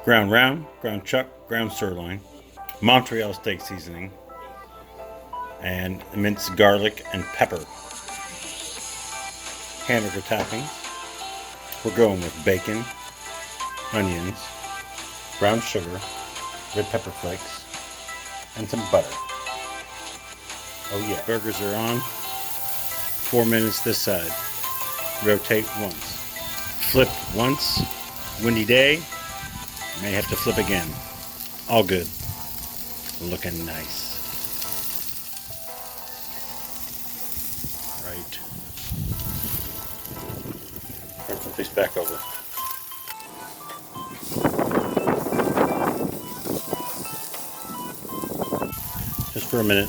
ground round, ground chuck, ground sirloin, Montreal steak seasoning, and minced garlic and pepper. Hamburger toppings. We're going with bacon, onions, brown sugar, red pepper flakes, and some butter. Oh yeah. Burgers are on. 4 minutes this side. Rotate once. Flip once. Windy day. May have to flip again. All good. Looking nice. Right. I'll flip this back over. Just for a minute.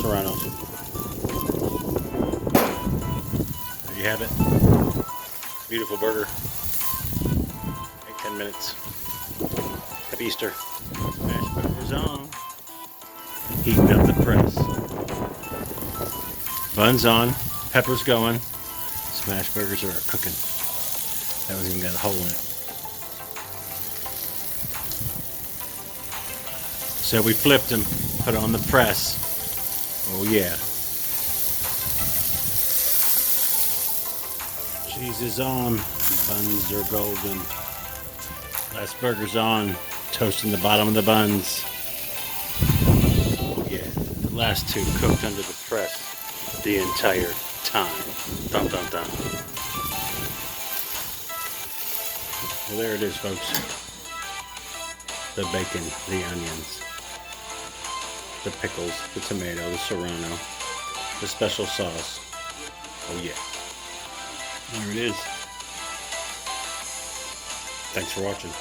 Serranos. There you have it. Beautiful burger. 8-10 minutes. Happy Easter. Smash burgers on. Heating up the press. Buns on. Peppers going. Smash burgers are cooking. That one's even got a hole in it. So we flipped them, put it on the press. Oh yeah. Cheese is on, buns are golden. Last burger's on, toasting the bottom of the buns. Oh yeah, the last two cooked under the press the entire time. Dun dun dun. Well, there it is, folks. The bacon, the onions, the pickles, the tomato, the serrano, the special sauce. Oh yeah. There it is. Thanks for watching.